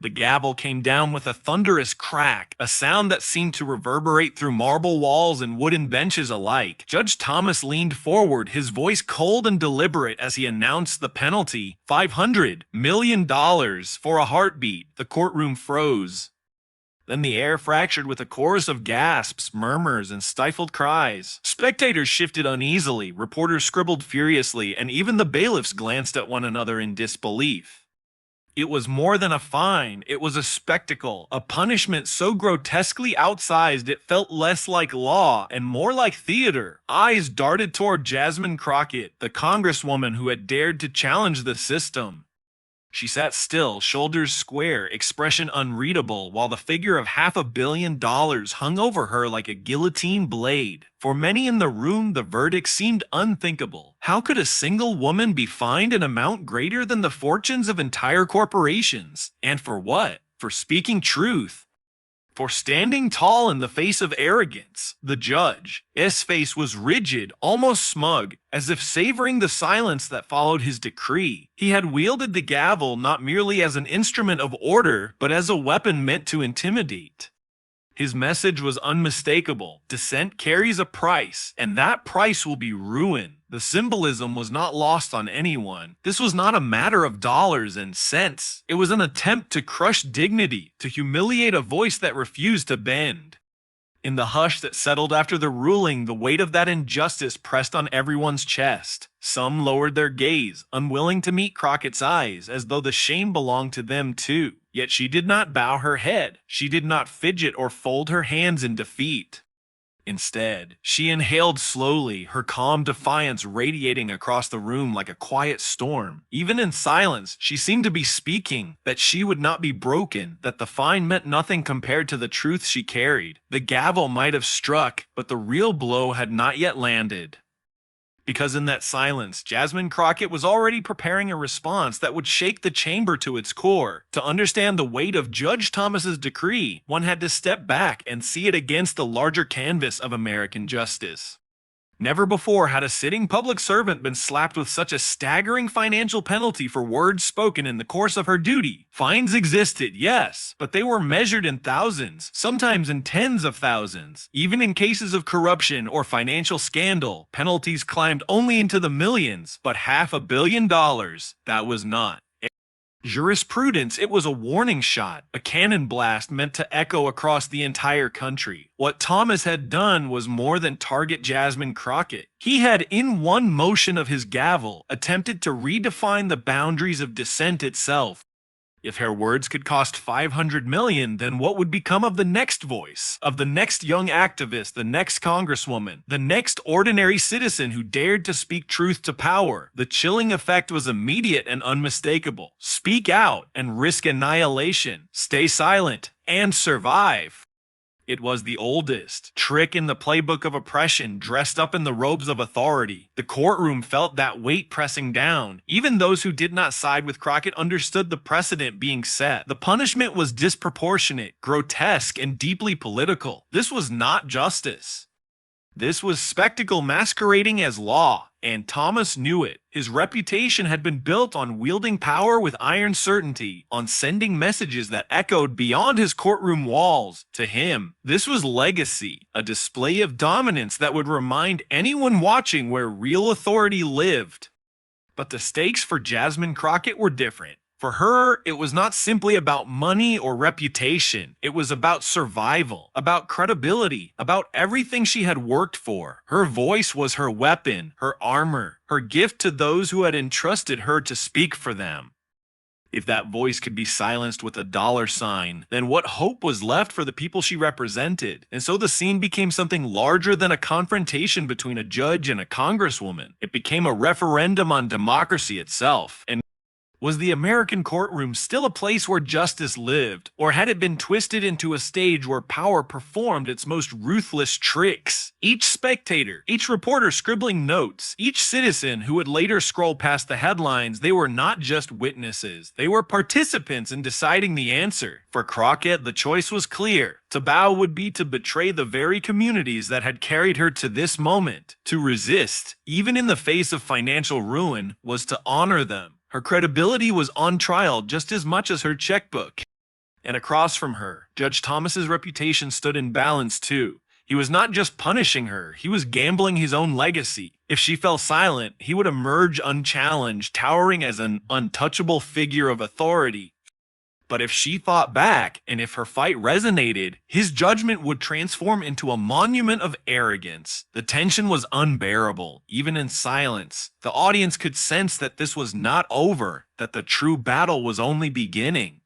The gavel came down with a thunderous crack, a sound that seemed to reverberate through marble walls and wooden benches alike. Judge Thomas leaned forward, his voice cold and deliberate as he announced the penalty: $500 million for a heartbeat. The courtroom froze. Then the air fractured with a chorus of gasps, murmurs, and stifled cries. Spectators shifted uneasily, reporters scribbled furiously, and even the bailiffs glanced at one another in disbelief. It was more than a fine, it was a spectacle, a punishment so grotesquely outsized it felt less like law and more like theater. Eyes darted toward Jasmine Crockett, the congresswoman who had dared to challenge the system. She sat still, shoulders square, expression unreadable, while the figure of $500 million hung over her like a guillotine blade. For many in the room, the verdict seemed unthinkable. How could a single woman be fined an amount greater than the fortunes of entire corporations? And for what? For speaking truth. For standing tall in the face of arrogance. The judge's face was rigid, almost smug, as if savoring the silence that followed his decree. He had wielded the gavel not merely as an instrument of order, but as a weapon meant to intimidate. His message was unmistakable. Dissent carries a price, and that price will be ruin. The symbolism was not lost on anyone. This was not a matter of dollars and cents. It was an attempt to crush dignity, to humiliate a voice that refused to bend. In the hush that settled after the ruling, the weight of that injustice pressed on everyone's chest. Some lowered their gaze, unwilling to meet Crockett's eyes, as though the shame belonged to them too. Yet she did not bow her head. She did not fidget or fold her hands in defeat. Instead, she inhaled slowly, her calm defiance radiating across the room like a quiet storm. Even in silence, she seemed to be speaking, that she would not be broken, that the fine meant nothing compared to the truth she carried. The gavel might have struck, but the real blow had not yet landed. Because in that silence, Jasmine Crockett was already preparing a response that would shake the chamber to its core. To understand the weight of Judge Thomas's decree, one had to step back and see it against the larger canvas of American justice. Never before had a sitting public servant been slapped with such a staggering financial penalty for words spoken in the course of her duty. Fines existed, yes, but they were measured in thousands, sometimes in tens of thousands. Even in cases of corruption or financial scandal, penalties climbed only into the millions, but $500 million, that was not jurisprudence. It was a warning shot, a cannon blast meant to echo across the entire country. What Thomas had done was more than target Jasmine Crockett. He had, in one motion of his gavel, attempted to redefine the boundaries of dissent itself. If her words could cost $500 million, then what would become of the next voice, of the next young activist, the next congresswoman, the next ordinary citizen who dared to speak truth to power? The chilling effect was immediate and unmistakable. Speak out and risk annihilation. Stay silent and survive. It was the oldest trick in the playbook of oppression, dressed up in the robes of authority. The courtroom felt that weight pressing down. Even those who did not side with Crockett understood the precedent being set. The punishment was disproportionate, grotesque, and deeply political. This was not justice. This was spectacle masquerading as law, and Thomas knew it. His reputation had been built on wielding power with iron certainty, on sending messages that echoed beyond his courtroom walls. To him, this was legacy, a display of dominance that would remind anyone watching where real authority lived. But the stakes for Jasmine Crockett were different. For her, it was not simply about money or reputation. It was about survival, about credibility, about everything she had worked for. Her voice was her weapon, her armor, her gift to those who had entrusted her to speak for them. If that voice could be silenced with a dollar sign, then what hope was left for the people she represented? And so the scene became something larger than a confrontation between a judge and a congresswoman. It became a referendum on democracy itself. And was the American courtroom still a place where justice lived, or had it been twisted into a stage where power performed its most ruthless tricks? Each spectator, each reporter scribbling notes, each citizen who would later scroll past the headlines, they were not just witnesses, they were participants in deciding the answer. For Crockett, the choice was clear. To bow would be to betray the very communities that had carried her to this moment. To resist, even in the face of financial ruin, was to honor them. Her credibility was on trial just as much as her checkbook. And across from her, Judge Thomas's reputation stood in balance too. He was not just punishing her, he was gambling his own legacy. If she fell silent, he would emerge unchallenged, towering as an untouchable figure of authority. But if she fought back, and if her fight resonated, his judgment would transform into a monument of arrogance. The tension was unbearable, even in silence. The audience could sense that this was not over, that the true battle was only beginning.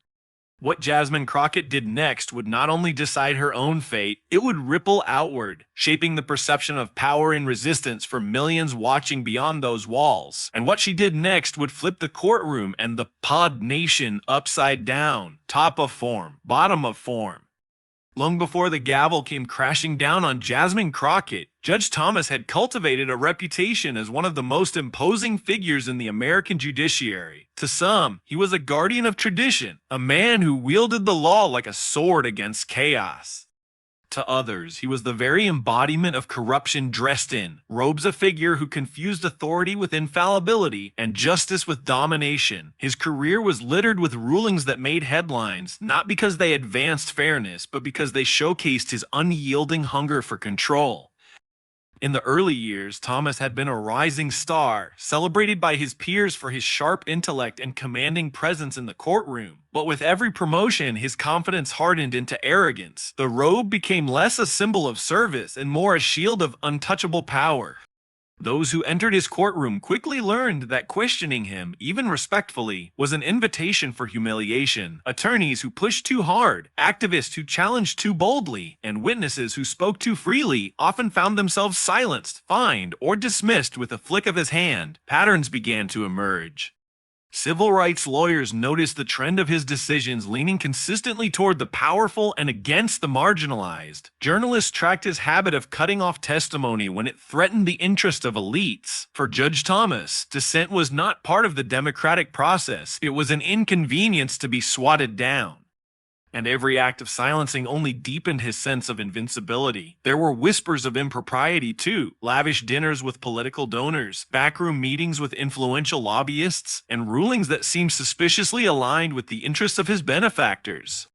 What Jasmine Crockett did next would not only decide her own fate, it would ripple outward, shaping the perception of power and resistance for millions watching beyond those walls. And what she did next would flip the courtroom and the pod nation upside down, top of form, bottom of form. Long before the gavel came crashing down on Jasmine Crockett, Judge Thomas had cultivated a reputation as one of the most imposing figures in the American judiciary. To some, he was a guardian of tradition, a man who wielded the law like a sword against chaos. To others, he was the very embodiment of corruption dressed in robes, a figure who confused authority with infallibility and justice with domination. His career was littered with rulings that made headlines, not because they advanced fairness, but because they showcased his unyielding hunger for control. In the early years, Thomas had been a rising star, celebrated by his peers for his sharp intellect and commanding presence in the courtroom. But with every promotion, his confidence hardened into arrogance. The robe became less a symbol of service and more a shield of untouchable power. Those who entered his courtroom quickly learned that questioning him, even respectfully, was an invitation for humiliation. Attorneys who pushed too hard, activists who challenged too boldly, and witnesses who spoke too freely often found themselves silenced, fined, or dismissed with a flick of his hand. Patterns began to emerge. Civil rights lawyers noticed the trend of his decisions leaning consistently toward the powerful and against the marginalized. Journalists tracked his habit of cutting off testimony when it threatened the interest of elites. For Judge Thomas, dissent was not part of the democratic process. It was an inconvenience to be swatted down. And every act of silencing only deepened his sense of invincibility. There were whispers of impropriety too, lavish dinners with political donors, backroom meetings with influential lobbyists, and rulings that seemed suspiciously aligned with the interests of his benefactors.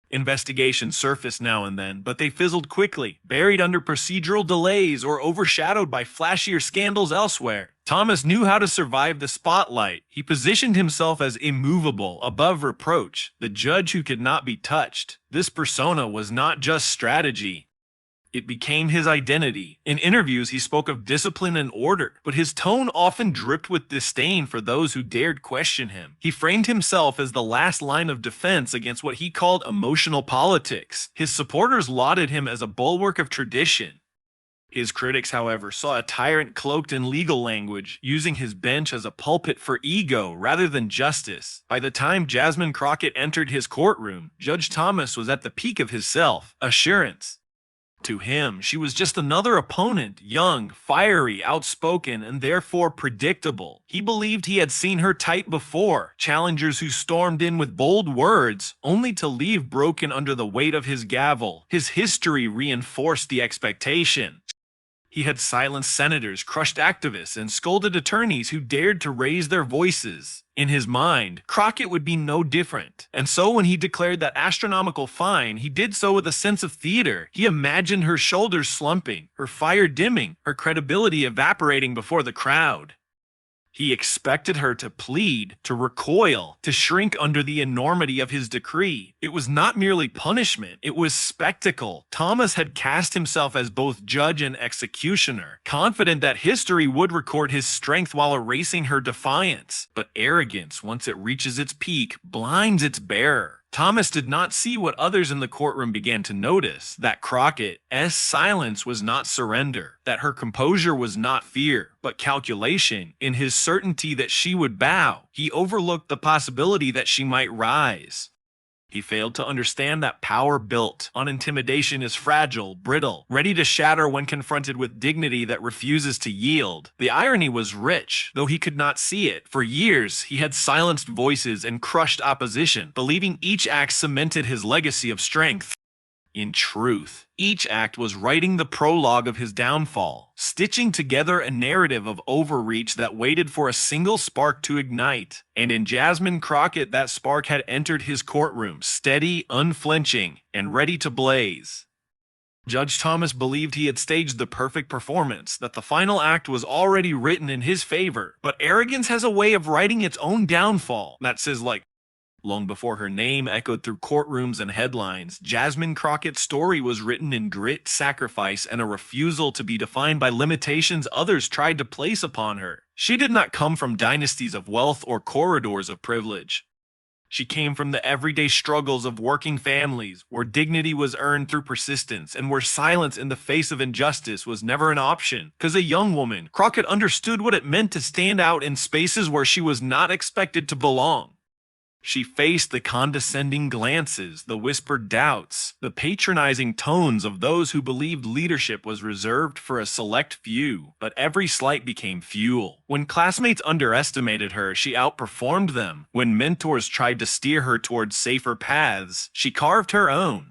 Investigations surfaced now and then, but they fizzled quickly, buried under procedural delays or overshadowed by flashier scandals elsewhere. Thomas knew how to survive the spotlight. He positioned himself as immovable, above reproach, the judge who could not be touched. This persona was not just strategy. It became his identity. In interviews, he spoke of discipline and order, but his tone often dripped with disdain for those who dared question him. He framed himself as the last line of defense against what he called emotional politics. His supporters lauded him as a bulwark of tradition. His critics, however, saw a tyrant cloaked in legal language, using his bench as a pulpit for ego rather than justice. By the time Jasmine Crockett entered his courtroom, Judge Thomas was at the peak of his self-assurance. To him, she was just another opponent, young, fiery, outspoken, and therefore predictable. He believed he had seen her type before, challengers who stormed in with bold words, only to leave broken under the weight of his gavel. His history reinforced the expectation. He had silenced senators, crushed activists, and scolded attorneys who dared to raise their voices. In his mind, Crockett would be no different. And so when he declared that astronomical fine, he did so with a sense of theater. He imagined her shoulders slumping, her fire dimming, her credibility evaporating before the crowd. He expected her to plead, to recoil, to shrink under the enormity of his decree. It was not merely punishment, it was spectacle. Thomas had cast himself as both judge and executioner, confident that history would record his strength while erasing her defiance. But arrogance, once it reaches its peak, blinds its bearer. Thomas did not see what others in the courtroom began to notice, that Crockett's silence was not surrender, that her composure was not fear, but calculation. In his certainty that she would bow, he overlooked the possibility that she might rise. He failed to understand that power built on intimidation is fragile, brittle, ready to shatter when confronted with dignity that refuses to yield. The irony was rich, though he could not see it. For years, he had silenced voices and crushed opposition, believing each act cemented his legacy of strength. In truth, each act was writing the prologue of his downfall, stitching together a narrative of overreach that waited for a single spark to ignite. And in Jasmine Crockett, that spark had entered his courtroom, steady, unflinching, and ready to blaze. Judge Thomas believed he had staged the perfect performance, that the final act was already written in his favor. But arrogance has a way of writing its own downfall. That says, like, long before her name echoed through courtrooms and headlines, Jasmine Crockett's story was written in grit, sacrifice, and a refusal to be defined by limitations others tried to place upon her. She did not come from dynasties of wealth or corridors of privilege. She came from the everyday struggles of working families, where dignity was earned through persistence and where silence in the face of injustice was never an option. Because a young woman, Crockett understood what it meant to stand out in spaces where she was not expected to belong. She faced the condescending glances, the whispered doubts, the patronizing tones of those who believed leadership was reserved for a select few, but every slight became fuel. When classmates underestimated her, she outperformed them. When mentors tried to steer her towards safer paths, she carved her own.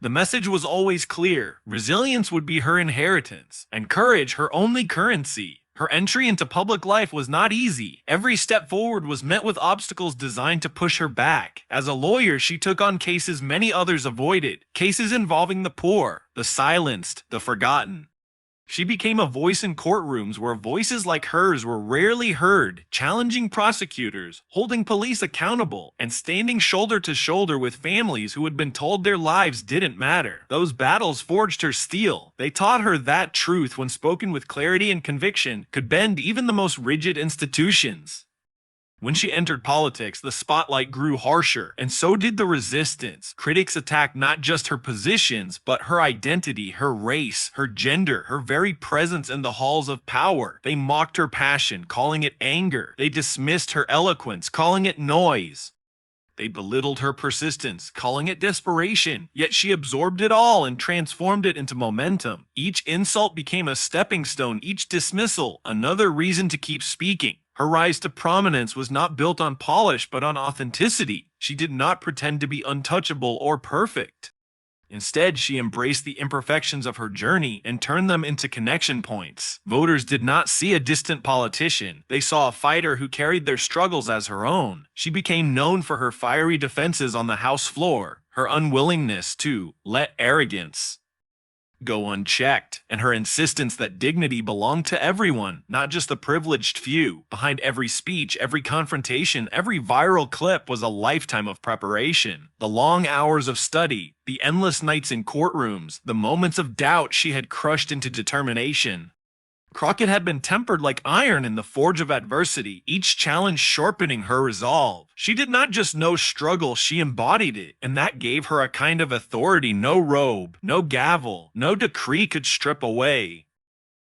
The message was always clear: resilience would be her inheritance, and courage her only currency. Her entry into public life was not easy. Every step forward was met with obstacles designed to push her back. As a lawyer, she took on cases many others avoided, cases involving the poor, the silenced, the forgotten. She became a voice in courtrooms where voices like hers were rarely heard, challenging prosecutors, holding police accountable, and standing shoulder to shoulder with families who had been told their lives didn't matter. Those battles forged her steel. They taught her that truth, when spoken with clarity and conviction, could bend even the most rigid institutions. When she entered politics, the spotlight grew harsher, and so did the resistance. Critics attacked not just her positions, but her identity, her race, her gender, her very presence in the halls of power. They mocked her passion, calling it anger. They dismissed her eloquence, calling it noise. They belittled her persistence, calling it desperation. Yet she absorbed it all and transformed it into momentum. Each insult became a stepping stone, each dismissal another reason to keep speaking. Her rise to prominence was not built on polish, but on authenticity. She did not pretend to be untouchable or perfect. Instead, she embraced the imperfections of her journey and turned them into connection points. Voters did not see a distant politician. They saw a fighter who carried their struggles as her own. She became known for her fiery defenses on the House floor, her unwillingness to let arrogance go unchecked, and her insistence that dignity belonged to everyone, not just the privileged few. Behind every speech, every confrontation, every viral clip was a lifetime of preparation. The long hours of study, the endless nights in courtrooms, the moments of doubt she had crushed into determination. Crockett had been tempered like iron in the forge of adversity, each challenge sharpening her resolve. She did not just know struggle, she embodied it, and that gave her a kind of authority no robe, no gavel, no decree could strip away.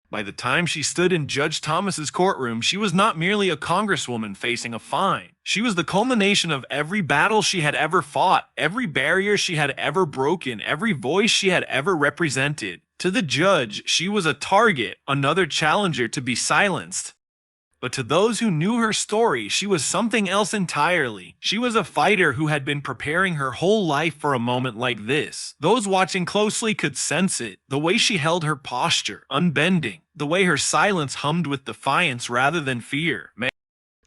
By the time she stood in Judge Thomas's courtroom, she was not merely a congresswoman facing a fine. She was the culmination of every battle she had ever fought, every barrier she had ever broken, every voice she had ever represented. To the judge, she was a target, another challenger to be silenced. But to those who knew her story, she was something else entirely. She was a fighter who had been preparing her whole life for a moment like this. Those watching closely could sense it. The way she held her posture, unbending. The way her silence hummed with defiance rather than fear.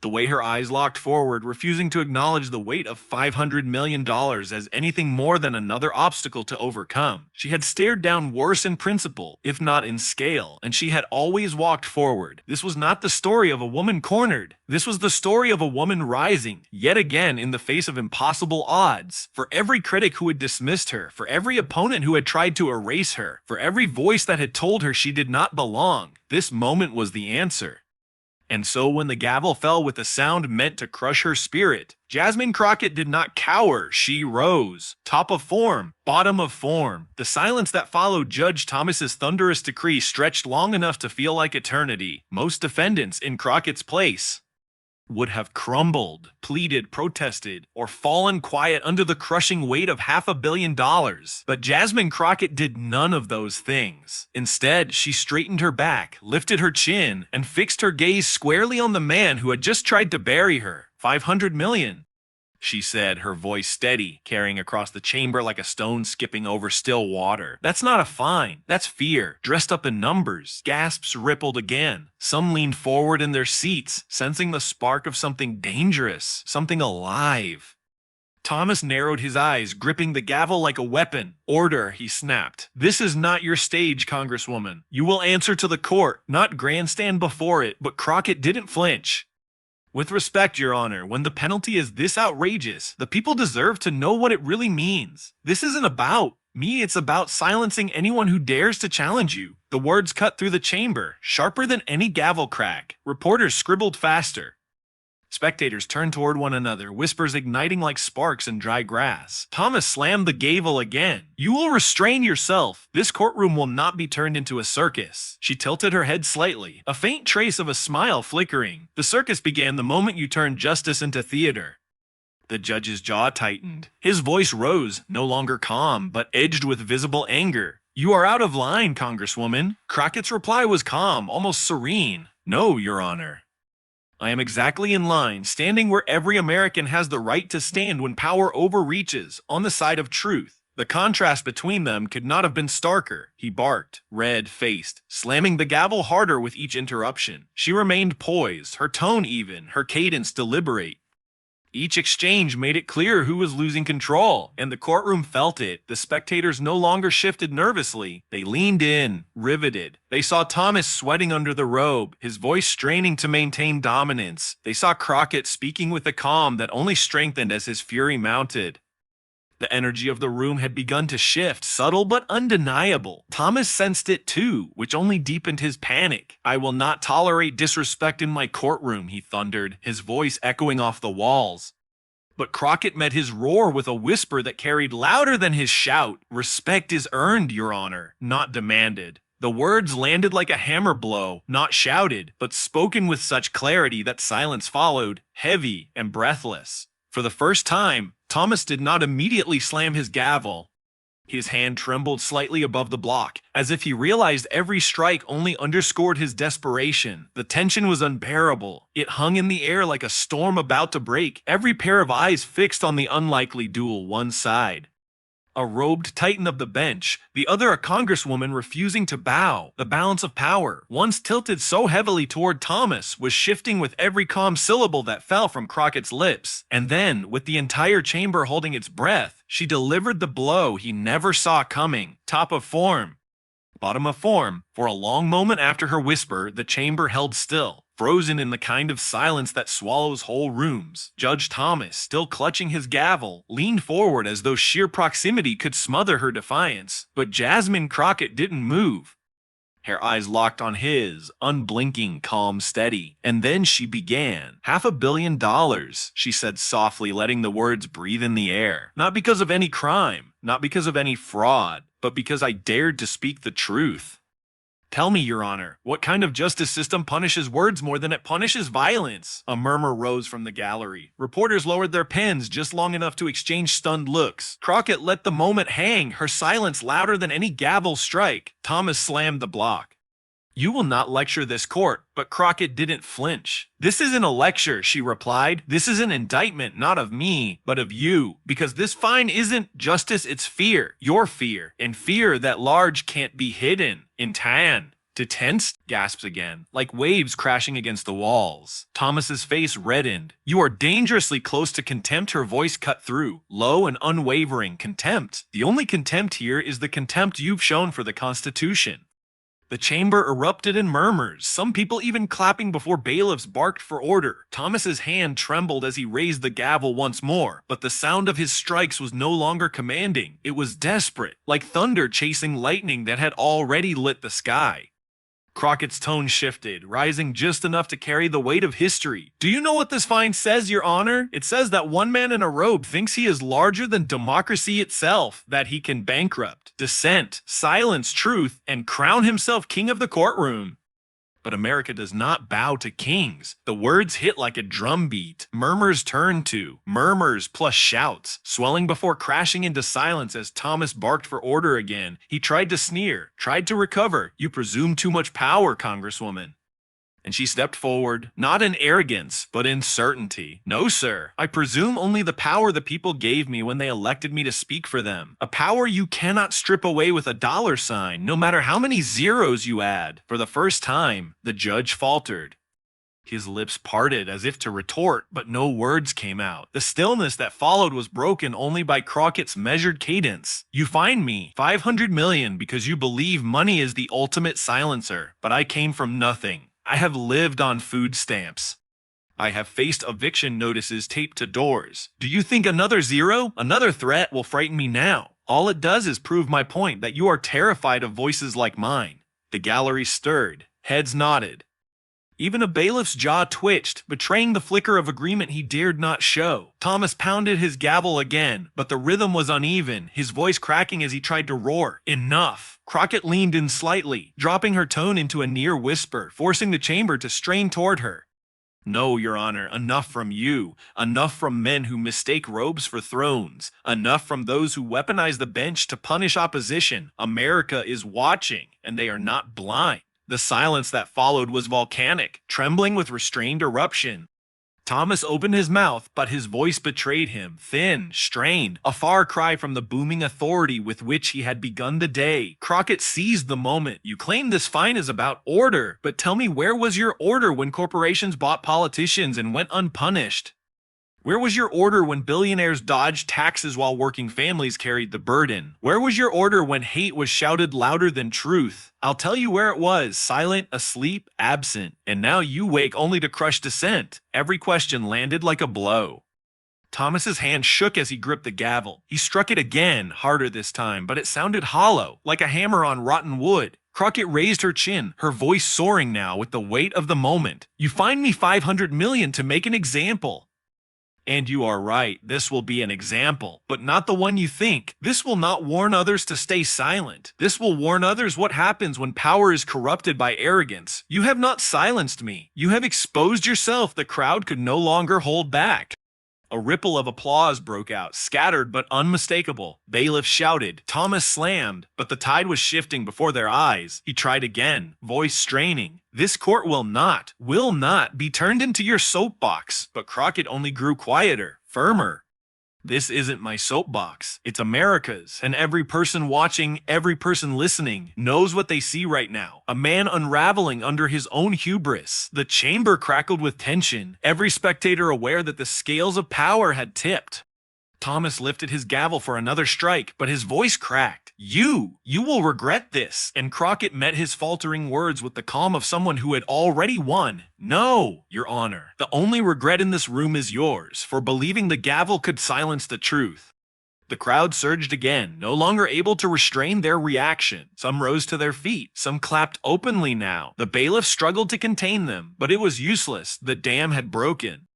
The way her eyes locked forward, refusing to acknowledge the weight of $500 million as anything more than another obstacle to overcome. She had stared down worse in principle, if not in scale, and she had always walked forward. This was not the story of a woman cornered. This was the story of a woman rising, yet again in the face of impossible odds. For every critic who had dismissed her, for every opponent who had tried to erase her, for every voice that had told her she did not belong, this moment was the answer. And so when the gavel fell with a sound meant to crush her spirit, Jasmine Crockett did not cower, she rose. Top of form, bottom of form. The silence that followed Judge Thomas's thunderous decree stretched long enough to feel like eternity. Most defendants in Crockett's place would have crumbled, pleaded, protested, or fallen quiet under the crushing weight of $500 million. But Jasmine Crockett did none of those things. Instead, she straightened her back, lifted her chin, and fixed her gaze squarely on the man who had just tried to bury her. $500 million. she said, her voice steady, carrying across the chamber like a stone skipping over still water. That's not a fine. That's fear, dressed up in numbers. Gasps rippled again. Some leaned forward in their seats, sensing the spark of something dangerous, something alive. Thomas narrowed his eyes, gripping the gavel like a weapon. Order, he snapped. This is not your stage, Congresswoman. You will answer to the court, not grandstand before it. But Crockett didn't flinch. With respect, Your Honor, when the penalty is this outrageous, the people deserve to know what it really means. This isn't about me, it's about silencing anyone who dares to challenge you. The words cut through the chamber, sharper than any gavel crack. Reporters scribbled faster. Spectators turned toward one another, whispers igniting like sparks in dry grass. Thomas slammed the gavel again. You will restrain yourself. This courtroom will not be turned into a circus. She tilted her head slightly, a faint trace of a smile flickering. The circus began the moment you turned justice into theater. The judge's jaw tightened. His voice rose, no longer calm, but edged with visible anger. You are out of line, Congresswoman. Crockett's reply was calm, almost serene. No, Your Honor. I am exactly in line, standing where every American has the right to stand when power overreaches, on the side of truth. The contrast between them could not have been starker. He barked, red-faced, slamming the gavel harder with each interruption. She remained poised, her tone even, her cadence deliberate. Each exchange made it clear who was losing control, and the courtroom felt it. The spectators no longer shifted nervously. They leaned in, riveted. They saw Thomas sweating under the robe, his voice straining to maintain dominance. They saw Crockett speaking with a calm that only strengthened as his fury mounted. The energy of the room had begun to shift, subtle but undeniable. Thomas sensed it too, which only deepened his panic. I will not tolerate disrespect in my courtroom, he thundered, his voice echoing off the walls. But Crockett met his roar with a whisper that carried louder than his shout. Respect is earned, Your Honor, not demanded. The words landed like a hammer blow, not shouted, but spoken with such clarity that silence followed, heavy and breathless. For the first time, Thomas did not immediately slam his gavel. His hand trembled slightly above the block, as if he realized every strike only underscored his desperation. The tension was unbearable. It hung in the air like a storm about to break, every pair of eyes fixed on the unlikely duel one side. A robed titan of the bench, the other a congresswoman refusing to bow. The balance of power, once tilted so heavily toward Thomas, was shifting with every calm syllable that fell from Crockett's lips. And then, with the entire chamber holding its breath, she delivered the blow he never saw coming. Top of form. Bottom of form. For a long moment after her whisper, the chamber held still, frozen in the kind of silence that swallows whole rooms. Judge Thomas, still clutching his gavel, leaned forward as though sheer proximity could smother her defiance. But Jasmine Crockett didn't move. Her eyes locked on his, unblinking, calm, steady. And then she began. $500 million, she said softly, letting the words breathe in the air. Not because of any crime, not because of any fraud, but because I dared to speak the truth. Tell me, Your Honor, what kind of justice system punishes words more than it punishes violence? A murmur rose from the gallery. Reporters lowered their pens just long enough to exchange stunned looks. Crockett let the moment hang, her silence louder than any gavel strike. Thomas slammed the block. You will not lecture this court, but Crockett didn't flinch. This isn't a lecture, she replied. This is an indictment, not of me, but of you. Because this fine isn't justice, it's fear. Your fear. And fear that large can't be hidden. In tan. To tense, gasps again, like waves crashing against the walls. Thomas's face reddened. You are dangerously close to contempt, her voice cut through. Low and unwavering contempt. The only contempt here is the contempt you've shown for the Constitution. The chamber erupted in murmurs, some people even clapping before bailiffs barked for order. Thomas's hand trembled as he raised the gavel once more, but the sound of his strikes was no longer commanding. It was desperate, like thunder chasing lightning that had already lit the sky. Crockett's tone shifted, rising just enough to carry the weight of history. Do you know what this fine says, Your Honor? It says that one man in a robe thinks he is larger than democracy itself, that he can bankrupt, dissent, silence truth, and crown himself king of the courtroom. But America does not bow to kings. The words hit like a drumbeat. Murmurs turned to murmurs plus shouts, swelling before crashing into silence as Thomas barked for order again. He tried to sneer, tried to recover. You presume too much power, Congresswoman. and she stepped forward, not in arrogance, but in certainty. "No, sir. I presume only the power the people gave me when they elected me to speak for them. A power you cannot strip away with a dollar sign, no matter how many zeros you add." For the first time, the judge faltered. His lips parted as if to retort, but no words came out. The stillness that followed was broken only by Crockett's measured cadence. "You fined me 500 million because you believe money is the ultimate silencer, but I came from nothing. I have lived on food stamps. I have faced eviction notices taped to doors. Do you think another zero, another threat will frighten me now? All it does is prove my point that you are terrified of voices like mine." The gallery stirred. Heads nodded. Even a bailiff's jaw twitched, betraying the flicker of agreement he dared not show. Thomas pounded his gavel again, but the rhythm was uneven, his voice cracking as he tried to roar. "Enough!" Crockett leaned in slightly, dropping her tone into a near whisper, forcing the chamber to strain toward her. "No, Your Honor, enough from you. Enough from men who mistake robes for thrones. Enough from those who weaponize the bench to punish opposition. America is watching, and they are not blind." The silence that followed was volcanic, trembling with restrained eruption. Thomas opened his mouth, but his voice betrayed him, thin, strained, a far cry from the booming authority with which he had begun the day. Crockett seized the moment. "You claim this fine is about order, but tell me, where was your order when corporations bought politicians and went unpunished? Where was your order when billionaires dodged taxes while working families carried the burden? Where was your order when hate was shouted louder than truth? I'll tell you where it was: silent, asleep, absent. And now you wake only to crush dissent." Every question landed like a blow. Thomas's hand shook as he gripped the gavel. He struck it again, harder this time, but it sounded hollow, like a hammer on rotten wood. Crockett raised her chin, her voice soaring now with the weight of the moment. "You fined me 500 million to make an example. And you are right, this will be an example, but not the one you think. This will not warn others to stay silent. This will warn others what happens when power is corrupted by arrogance. You have not silenced me. You have exposed yourself. The crowd could no longer hold back." A ripple of applause broke out, scattered but unmistakable. Bailiffs shouted, Thomas slammed, but the tide was shifting before their eyes. He tried again, voice straining. "This court will not be turned into your soapbox." But Crockett only grew quieter, firmer. "This isn't my soapbox. It's America's, and every person watching, every person listening, knows what they see right now. A man unraveling under his own hubris." The chamber crackled with tension, every spectator aware that the scales of power had tipped. Thomas lifted his gavel for another strike, but his voice cracked. You will regret this." And Crockett met his faltering words with the calm of someone who had already won. "No, Your Honor. The only regret in this room is yours, for believing the gavel could silence the truth." The crowd surged again, no longer able to restrain their reaction. Some rose to their feet, some clapped openly now. The bailiff struggled to contain them, but it was useless. The dam had broken.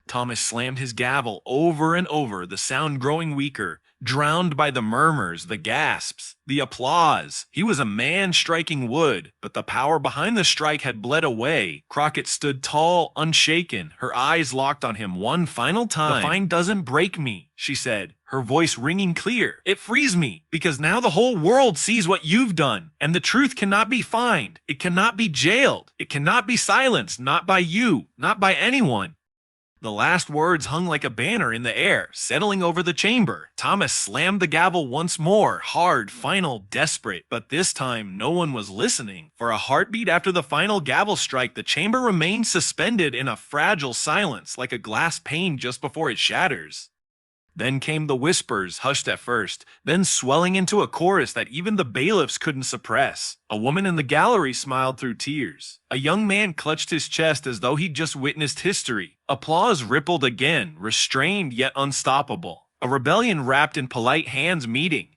Thomas slammed his gavel over and over, the sound growing weaker, drowned by the murmurs, the gasps, the applause. He was a man striking wood, but the power behind the strike had bled away. Crockett stood tall, unshaken, her eyes locked on him one final time. "The fine doesn't break me," she said, her voice ringing clear. "It frees me, because now the whole world sees what you've done, and the truth cannot be fined. It cannot be jailed. It cannot be silenced, not by you, not by anyone." The last words hung like a banner in the air, settling over the chamber. Thomas slammed the gavel once more, hard, final, desperate. But this time, no one was listening. For a heartbeat after the final gavel strike, the chamber remained suspended in a fragile silence, like a glass pane just before it shatters. Then came the whispers, hushed at first, then swelling into a chorus that even the bailiffs couldn't suppress. A woman in the gallery smiled through tears. A young man clutched his chest as though he'd just witnessed history. Applause rippled again, restrained yet unstoppable. A rebellion wrapped in polite hands meeting.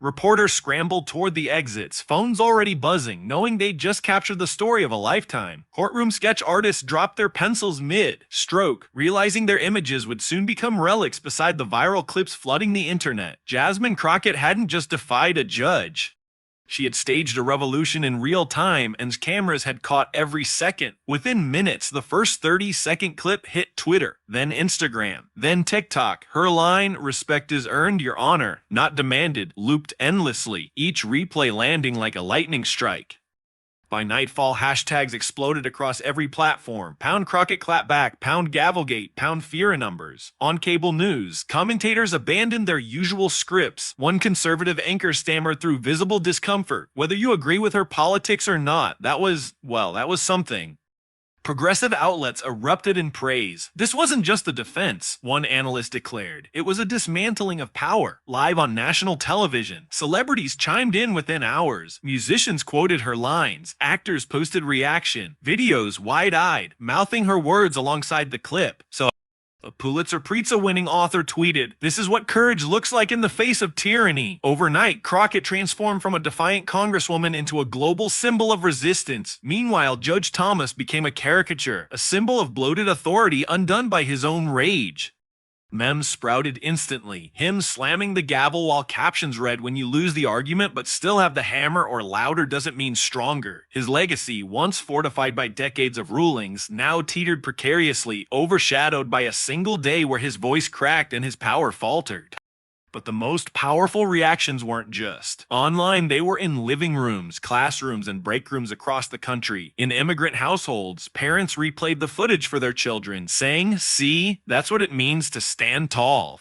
Reporters scrambled toward the exits, phones already buzzing, knowing they'd just captured the story of a lifetime. Courtroom sketch artists dropped their pencils mid-stroke, realizing their images would soon become relics beside the viral clips flooding the internet. Jasmine Crockett hadn't just defied a judge. She had staged a revolution in real time, and cameras had caught every second. Within minutes, the first 30-second clip hit Twitter, then Instagram, then TikTok. Her line, "Respect is earned, Your Honor, not demanded," looped endlessly, each replay landing like a lightning strike. By nightfall, hashtags exploded across every platform. Pound Crockett clapback, pound Gavelgate, pound fear in numbers. On cable news, commentators abandoned their usual scripts. One conservative anchor stammered through visible discomfort. Whether you agree with her politics or not, that was something. Progressive outlets erupted in praise. This wasn't just a defense, one analyst declared. It was a dismantling of power, live on national television. Celebrities chimed in within hours. Musicians quoted her lines. Actors posted reaction. Videos wide-eyed, mouthing her words alongside the clip. So a Pulitzer Prize-winning author tweeted, "This is what courage looks like in the face of tyranny." Overnight, Crockett transformed from a defiant congresswoman into a global symbol of resistance. Meanwhile, Judge Thomas became a caricature, a symbol of bloated authority undone by his own rage. Memes sprouted instantly, him slamming the gavel while captions read, "When you lose the argument but still have the hammer," or "louder doesn't mean stronger." His legacy, once fortified by decades of rulings, now teetered precariously, overshadowed by a single day where his voice cracked and his power faltered. But the most powerful reactions weren't just online. They were in living rooms, classrooms, and break rooms across the country. In immigrant households, parents replayed the footage for their children, saying, "See, that's what it means to stand tall."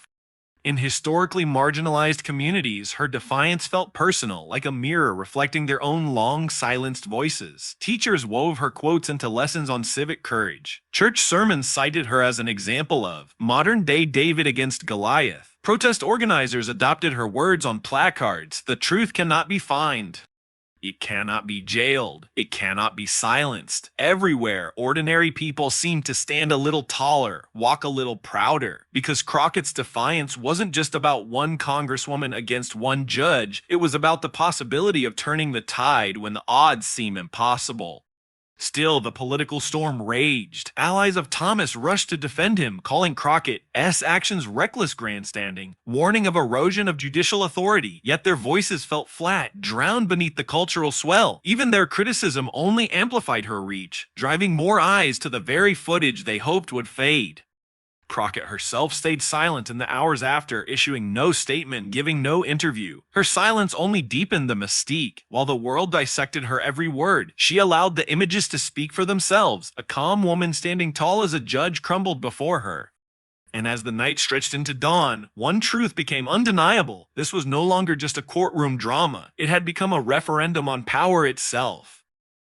In historically marginalized communities, her defiance felt personal, like a mirror reflecting their own long-silenced voices. Teachers wove her quotes into lessons on civic courage. Church sermons cited her as an example of modern-day David against Goliath. Protest organizers adopted her words on placards. The truth cannot be fined. It cannot be jailed. It cannot be silenced. Everywhere, ordinary people seemed to stand a little taller, walk a little prouder, because Crockett's defiance wasn't just about one congresswoman against one judge. It was about the possibility of turning the tide when the odds seem impossible. Still, the political storm raged. Allies of Thomas rushed to defend him, calling Crockett's actions reckless grandstanding, warning of erosion of judicial authority. Yet their voices felt flat, drowned beneath the cultural swell. Even their criticism only amplified her reach, driving more eyes to the very footage they hoped would fade. Crockett herself stayed silent in the hours after, issuing no statement, giving no interview. Her silence only deepened the mystique. While the world dissected her every word, she allowed the images to speak for themselves. A calm woman standing tall as a judge crumbled before her. And as the night stretched into dawn, one truth became undeniable. This was no longer just a courtroom drama. It had become a referendum on power itself.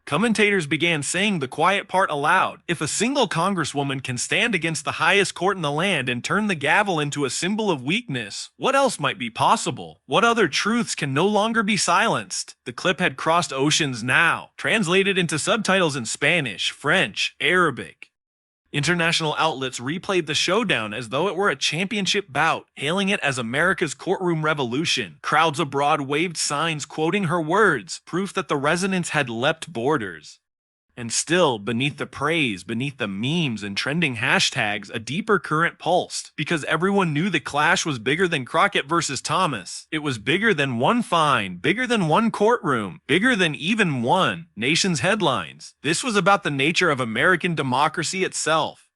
Commentators began saying the quiet part aloud. If a single congresswoman can stand against the highest court in the land and turn the gavel into a symbol of weakness, what else might be possible? What other truths can no longer be silenced? The clip had crossed oceans now, translated into subtitles in Spanish, French, Arabic. International outlets replayed the showdown as though it were a championship bout, hailing it as America's courtroom revolution. Crowds abroad waved signs quoting her words, proof that the resonance had leapt borders. And still, beneath the praise, beneath the memes and trending hashtags, a deeper current pulsed, because everyone knew the clash was bigger than Crockett versus Thomas. It was bigger than one fine, bigger than one courtroom, bigger than even one nation's headlines. This was about the nature of American democracy itself.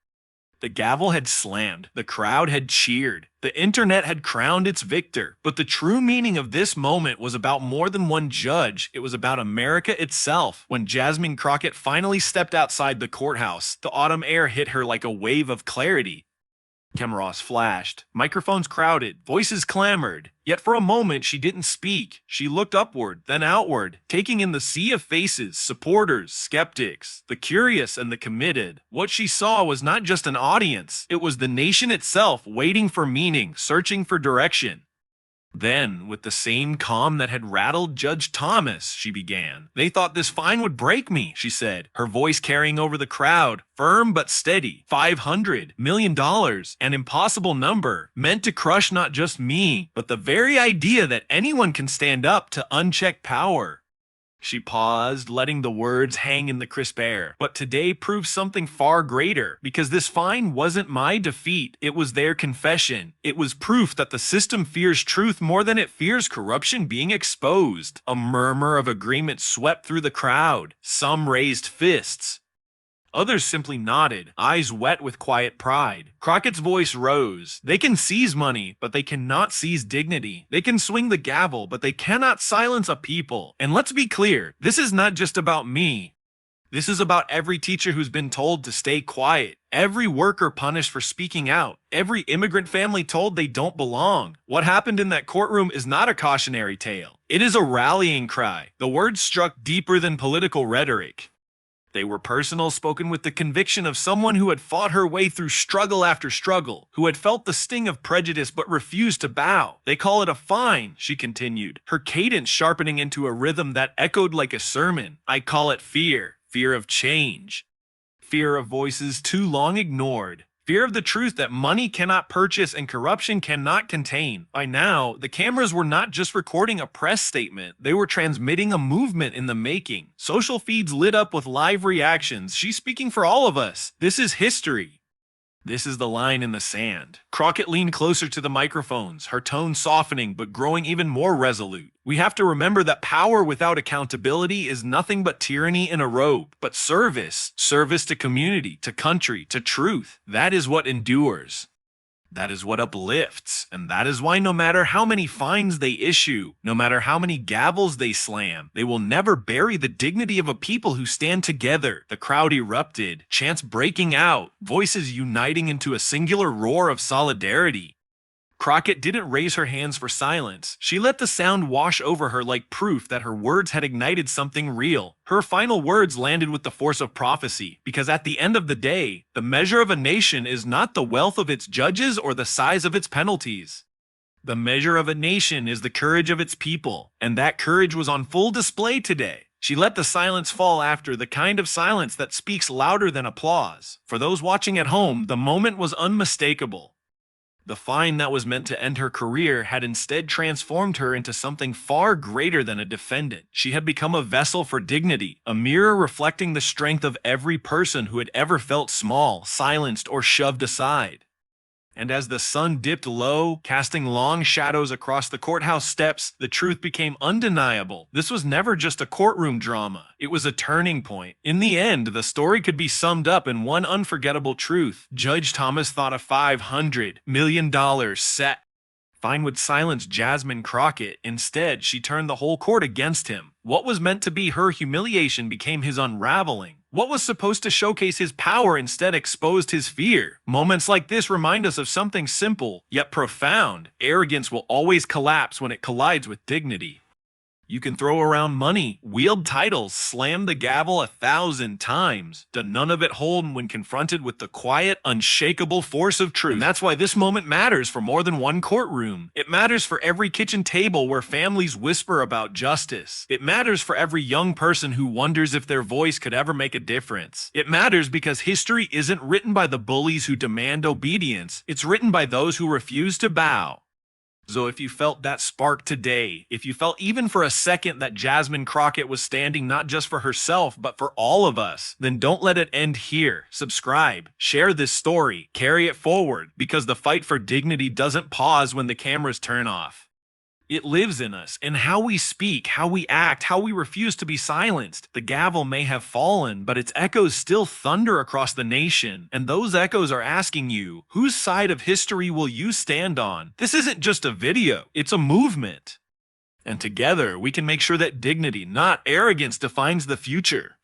The gavel had slammed, the crowd had cheered, the internet had crowned its victor. But the true meaning of this moment was about more than one judge. It was about America itself. When Jasmine Crockett finally stepped outside the courthouse, the autumn air hit her like a wave of clarity. Cameras flashed, microphones crowded, voices clamored. Yet for a moment she didn't speak. She looked upward, then outward, taking in the sea of faces, supporters, skeptics, the curious and the committed. What she saw was not just an audience, it was the nation itself waiting for meaning, searching for direction. Then, with the same calm that had rattled Judge Thomas, she began. "They thought this fine would break me," she said, her voice carrying over the crowd, firm but steady. $500 million, an impossible number, meant to crush not just me, but the very idea that anyone can stand up to unchecked power. She paused, letting the words hang in the crisp air. But today proved something far greater, because this fine wasn't my defeat, it was their confession. It was proof that the system fears truth more than it fears corruption being exposed. A murmur of agreement swept through the crowd. Some raised fists. Others simply nodded, eyes wet with quiet pride. Crockett's voice rose. They can seize money, but they cannot seize dignity. They can swing the gavel, but they cannot silence a people. And let's be clear, this is not just about me. This is about every teacher who's been told to stay quiet, every worker punished for speaking out, every immigrant family told they don't belong. What happened in that courtroom is not a cautionary tale. It is a rallying cry. The words struck deeper than political rhetoric. They were personal, spoken with the conviction of someone who had fought her way through struggle after struggle, who had felt the sting of prejudice but refused to bow. They call it a fine, she continued, her cadence sharpening into a rhythm that echoed like a sermon. I call it fear. Fear of change, fear of voices too long ignored, fear of the truth that money cannot purchase and corruption cannot contain. By now, the cameras were not just recording a press statement, they were transmitting a movement in the making. Social feeds lit up with live reactions. She's speaking for all of us. This is history. This is the line in the sand. Crockett leaned closer to the microphones, her tone softening but growing even more resolute. We have to remember that power without accountability is nothing but tyranny in a robe. But service to community, to country, to truth, that is what endures. That is what uplifts, and that is why no matter how many fines they issue, no matter how many gavels they slam, they will never bury the dignity of a people who stand together. The crowd erupted, chants breaking out, voices uniting into a singular roar of solidarity. Crockett didn't raise her hands for silence. She let the sound wash over her like proof that her words had ignited something real. Her final words landed with the force of prophecy, because at the end of the day, the measure of a nation is not the wealth of its judges or the size of its penalties. The measure of a nation is the courage of its people, and that courage was on full display today. She let the silence fall after, the kind of silence that speaks louder than applause. For those watching at home, the moment was unmistakable. The fine that was meant to end her career had instead transformed her into something far greater than a defendant. She had become a vessel for dignity, a mirror reflecting the strength of every person who had ever felt small, silenced, or shoved aside. And as the sun dipped low, casting long shadows across the courthouse steps, the truth became undeniable. This was never just a courtroom drama. It was a turning point. In the end, the story could be summed up in one unforgettable truth. Judge Thomas thought a $500 million set fine would silence Jasmine Crockett. Instead, she turned the whole court against him. What was meant to be her humiliation became his unraveling. What was supposed to showcase his power instead exposed his fear. Moments like this remind us of something simple, yet profound. Arrogance will always collapse when it collides with dignity. You can throw around money, wield titles, slam the gavel 1,000 times. Do none of it hold when confronted with the quiet, unshakable force of truth. And that's why this moment matters for more than one courtroom. It matters for every kitchen table where families whisper about justice. It matters for every young person who wonders if their voice could ever make a difference. It matters because history isn't written by the bullies who demand obedience. It's written by those who refuse to bow. So if you felt that spark today, if you felt even for a second that Jasmine Crockett was standing not just for herself, but for all of us, then don't let it end here. Subscribe, share this story, carry it forward, because the fight for dignity doesn't pause when the cameras turn off. It lives in us, in how we speak, how we act, how we refuse to be silenced. The gavel may have fallen, but its echoes still thunder across the nation. And those echoes are asking you, whose side of history will you stand on? This isn't just a video, it's a movement. And together, we can make sure that dignity, not arrogance, defines the future.